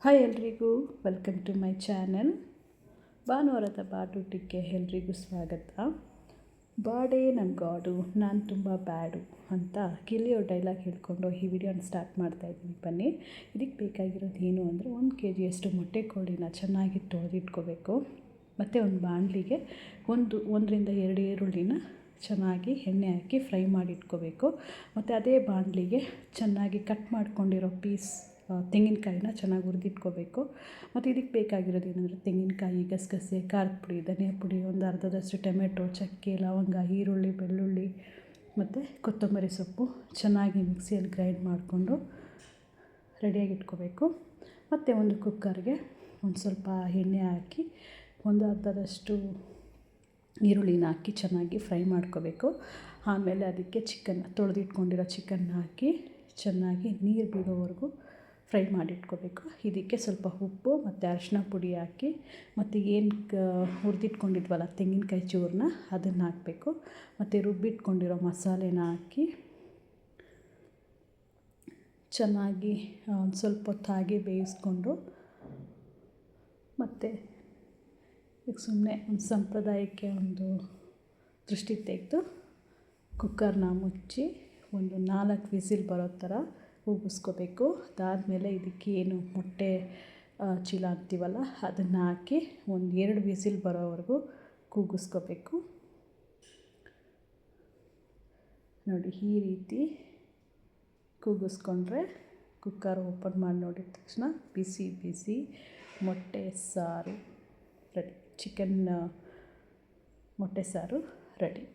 Hi ಎಲ್ರಿಗೂ, welcome to my channel. ಭಾನುವಾರದ ಬಾಡೂಟಕ್ಕೆ ಎಲ್ರಿಗೂ ಸ್ವಾಗತ. ಬಾಡೇ ನನ್ನ ಗಾಡು, ನಾನು ತುಂಬ ಬ್ಯಾಡು ಅಂತ ಗಿಲ್ಲಿಯೋ ಡೈಲಾಗ್ ಹೇಳ್ಕೊಂಡು ಈ ವಿಡಿಯೋನ ಸ್ಟಾರ್ಟ್ ಮಾಡ್ತಾಯಿದ್ದೀನಿ. ಬನ್ನಿ, ಇದಕ್ಕೆ ಬೇಕಾಗಿರೋದು ಏನು ಅಂದರೆ 1 kg ಮೊಟ್ಟೆ ಕೋಳಿನ ಚೆನ್ನಾಗಿ ತೊಳೆದಿಟ್ಕೋಬೇಕು. ಮತ್ತು ಒಂದು ಬಾಣಲಿಗೆ 1ರಿಂದ 2 ಈರುಳ್ಳಿನ ಚೆನ್ನಾಗಿ ಎಣ್ಣೆ ಹಾಕಿ ಫ್ರೈ ಮಾಡಿ ಇಟ್ಕೋಬೇಕು. ಮತ್ತು ಅದೇ ಬಾಣಲಿಗೆ ಚೆನ್ನಾಗಿ ಕಟ್ ಮಾಡ್ಕೊಂಡಿರೋ ತೆಂಗಿನಕಾಯಿನ ಚೆನ್ನಾಗಿ ಹುರಿದಿಟ್ಕೋಬೇಕು. ಮತ್ತು ಇದಕ್ಕೆ ಬೇಕಾಗಿರೋದು ಏನಂದರೆ ತೆಂಗಿನಕಾಯಿ, ಗಸಗಸೆ, ಖಾರದ ಪುಡಿ, ಧನಿಯಾ ಪುಡಿ, ಒಂದು ಅರ್ಧದಷ್ಟು ಟೊಮೆಟೊ, ಚಕ್ಕೆ, ಲವಂಗ, ಈರುಳ್ಳಿ, ಬೆಳ್ಳುಳ್ಳಿ ಮತ್ತು ಕೊತ್ತಂಬರಿ ಸೊಪ್ಪು ಚೆನ್ನಾಗಿ ಮಿಕ್ಸಿಯಲ್ಲಿ ಗ್ರೈಂಡ್ ಮಾಡಿಕೊಂಡು ರೆಡಿಯಾಗಿ ಇಟ್ಕೋಬೇಕು. ಮತ್ತು ಒಂದು ಕುಕ್ಕರ್ಗೆ ಒಂದು ಸ್ವಲ್ಪ ಎಣ್ಣೆ ಹಾಕಿ ಒಂದು ಅರ್ಧದಷ್ಟು ಈರುಳ್ಳಿನ ಹಾಕಿ ಚೆನ್ನಾಗಿ ಫ್ರೈ ಮಾಡ್ಕೋಬೇಕು. ಆಮೇಲೆ ಅದಕ್ಕೆ ತೊಳೆದಿಟ್ಕೊಂಡಿರೋ ಚಿಕನ್ನ ಹಾಕಿ ಚೆನ್ನಾಗಿ ನೀರು ಬಿಡೋವರೆಗೂ ಫ್ರೈ ಮಾಡಿಟ್ಕೋಬೇಕು. ಇದಕ್ಕೆ ಸ್ವಲ್ಪ ಉಪ್ಪು ಮತ್ತು ಅರಿಶಿನ ಪುಡಿ ಹಾಕಿ ಮತ್ತು ಏನು ಹುರಿದಿಟ್ಕೊಂಡಿದ್ವಲ್ಲ ತೆಂಗಿನಕಾಯಿ ಚೂರನ್ನ ಅದನ್ನು ಹಾಕಬೇಕು. ಮತ್ತು ರುಬ್ಬಿಟ್ಕೊಂಡಿರೋ ಮಸಾಲೆನ ಹಾಕಿ ಚೆನ್ನಾಗಿ ಒಂದು ಸ್ವಲ್ಪ ಹೊತ್ತು ಹಾಗೆ ಬೇಯಿಸ್ಕೊಂಡು, ಮತ್ತು ಈಗ ಸುಮ್ಮನೆ ಒಂದು ಸಂಪ್ರದಾಯಕ್ಕೆ ಒಂದು ದೃಷ್ಟಿ ತೆಗೆದು ಕುಕ್ಕರ್ನ ಮುಚ್ಚಿ ಒಂದು 4 ವಿಸಿಲ್ ಬರೋ ಥರ ಕೂಗಿಸ್ಕೋಬೇಕು. ಅದಾದಮೇಲೆ ಇದಕ್ಕೆ ಏನು ಮೊಟ್ಟೆ ಚೀಲ ಅಂತೀವಲ್ಲ ಅದನ್ನು ಹಾಕಿ ಒಂದು 2 ವಿಸಿಲ್ ಬರೋವರೆಗೂ ಕೂಗಿಸ್ಕೋಬೇಕು. ನೋಡಿ, ಈ ರೀತಿ ಕೂಗಿಸ್ಕೊಂಡ್ರೆ ಕುಕ್ಕರ್ ಓಪನ್ ಮಾಡಿ ನೋಡಿದ ತಕ್ಷಣ ಬಿಸಿ ಬಿಸಿ ಮೊಟ್ಟೆ ಸಾರು ರೆಡಿ. ಚಿಕನ್ ಮೊಟ್ಟೆ ಸಾರು ರೆಡಿ.